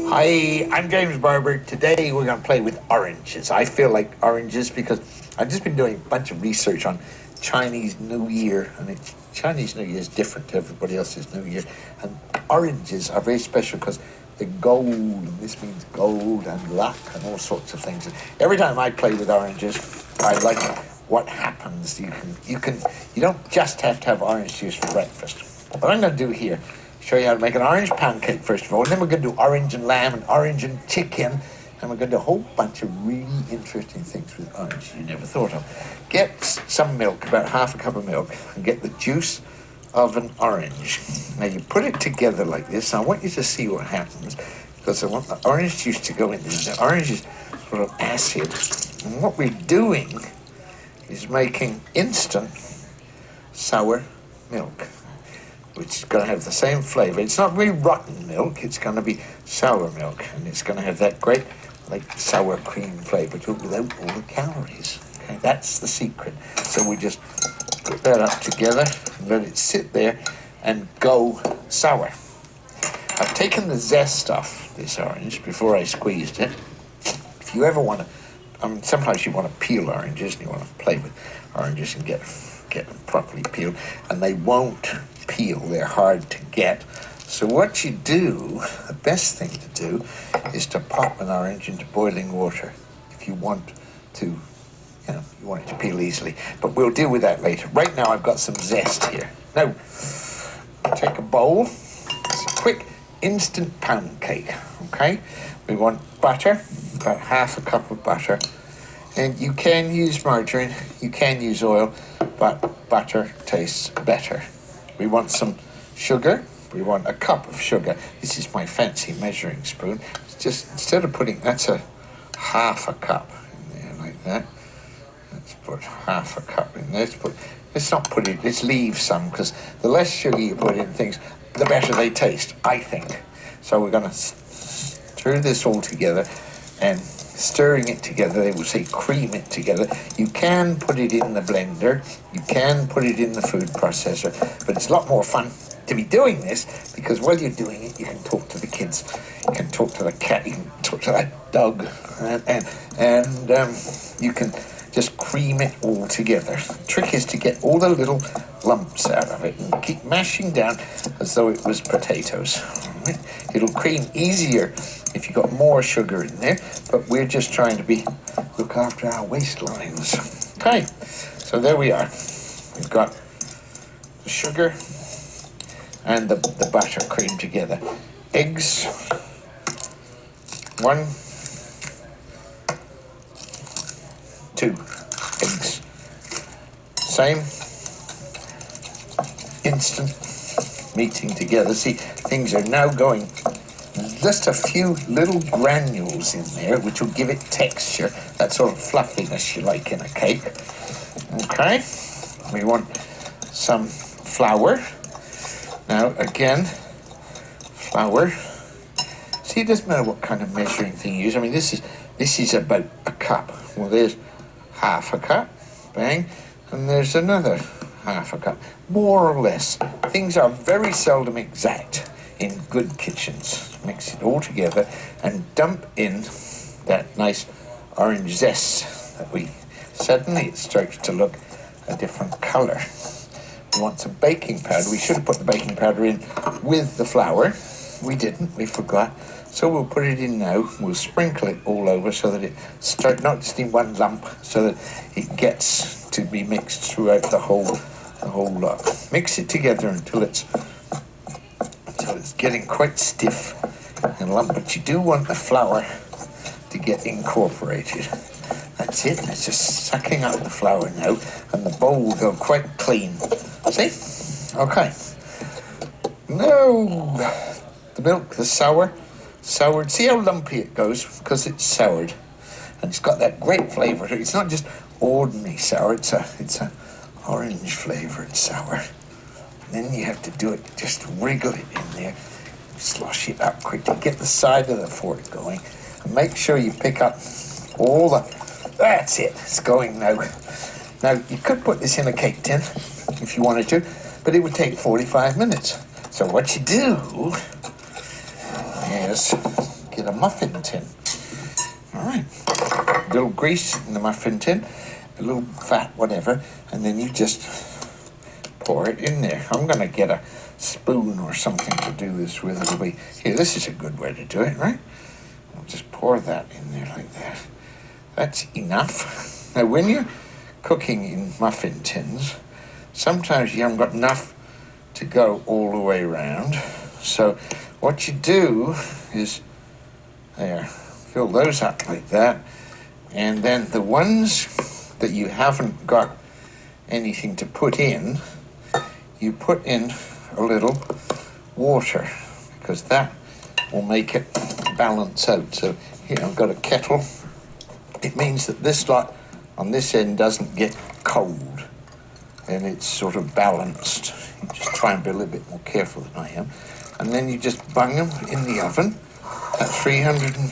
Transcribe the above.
Hi, I'm James Barber. Today we're going to play with oranges. I feel like oranges because I've just been doing a bunch of research on Chinese New Year, and Chinese New Year is different to everybody else's New Year. And oranges are very special because they're gold, and this means gold and luck and all sorts of things. And every time I play with oranges, I like what happens. You don't just have to have orange juice for breakfast. What I'm going to do here, show you how to make an orange pancake first of all, and then we're going to do orange and lamb and orange and chicken, and we're going to do a whole bunch of really interesting things with orange you never thought of. Get some milk, about half a cup of milk, and get the juice of an orange. Now you put it together like this, and I want you to see what happens, because I want the orange juice to go in there. The orange is sort of acid, and what we're doing is making instant sour milk, which is going to have the same flavor. It's not really rotten milk, it's going to be sour milk, and it's going to have that great, like, sour cream flavor to it without all the calories. Okay, that's the secret. So we just put that up together and let it sit there and go sour. I've taken the zest off this orange before I squeezed it. If you ever want to, sometimes you want to peel oranges and you want to play with oranges and get them properly peeled, and they won't peel, they're hard to get. So what you do, the best thing to do, is to pop an orange into boiling water if you want to, you want it to peel easily. But we'll deal with that later. Right now I've got some zest here. Now, take a bowl. It's a quick instant pancake, okay? We want butter, about half a cup of butter. And you can use margarine, you can use oil, but butter tastes better. We want some sugar. We want a cup of sugar. This is my fancy measuring spoon. It's just, instead of putting, that's a half a cup in there like that. Let's put half a cup in there. Let's leave some, because the less sugar you put in things, the better they taste, I think. So we're going to stir this all together, and stirring it together, they will say cream it together. You can put it in the blender, you can put it in the food processor, but it's a lot more fun to be doing this, because while you're doing it, you can talk to the kids, you can talk to the cat, you can talk to that dog, and you can just cream it all together. The trick is to get all the little lumps out of it and keep mashing down as though it was potatoes. Right? It'll cream easier if you've got more sugar in there, but we're just trying to look after our waistlines. Okay, so there we are. We've got the sugar and the butter creamed together. Eggs, 1, 2 eggs. Same, instant meeting together. See, things are now going, just a few little granules in there, which will give it texture, that sort of fluffiness you like in a cake. Okay, we want some flour. Now, again, flour. See, it doesn't matter what kind of measuring thing you use. I mean, this is about a cup. Well, there's half a cup, bang, and there's another half a cup, more or less. Things are very seldom exact in good kitchens. Mix it all together and dump in that nice orange zest that suddenly it starts to look a different color. We want some baking powder. We should have put the baking powder in with the flour. We didn't, we forgot. So we'll put it in now. We'll sprinkle it all over so that it starts not just in one lump, so that it gets to be mixed throughout the whole lot. Mix it together until it's getting quite stiff and lump. But you do want the flour to get incorporated. That's it. It's just sucking up the flour now, and the bowl will go quite clean. See? Okay. Now, the milk, the soured. See how lumpy it goes? Because it's soured. And it's got that great flavour to it. It's not just ordinary sour, it's a orange flavoured sour. And then you have to do it, just wriggle it in there, slosh it up quickly, get the side of the fork going, and make sure you pick up all that's it, it's going now. Now, you could put this in a cake tin if you wanted to, but it would take 45 minutes. So what you do is get get a muffin tin. All right, a little grease in the muffin tin, a little fat, whatever, and then you just pour it in there. I'm going to get a spoon or something to do this with. It'll be, here, this is a good way to do it, right? I'll just pour that in there like that. That's enough. Now, when you're cooking in muffin tins, sometimes you haven't got enough to go all the way around. So what you do is, there, fill those up like that. And then the ones that you haven't got anything to put in, you put in a little water, because that will make it balance out. So here I've got a kettle. It means that this lot on this end doesn't get cold, and it's sort of balanced. You just try and be a little bit more careful than I am. And then you just bung them in the oven at 350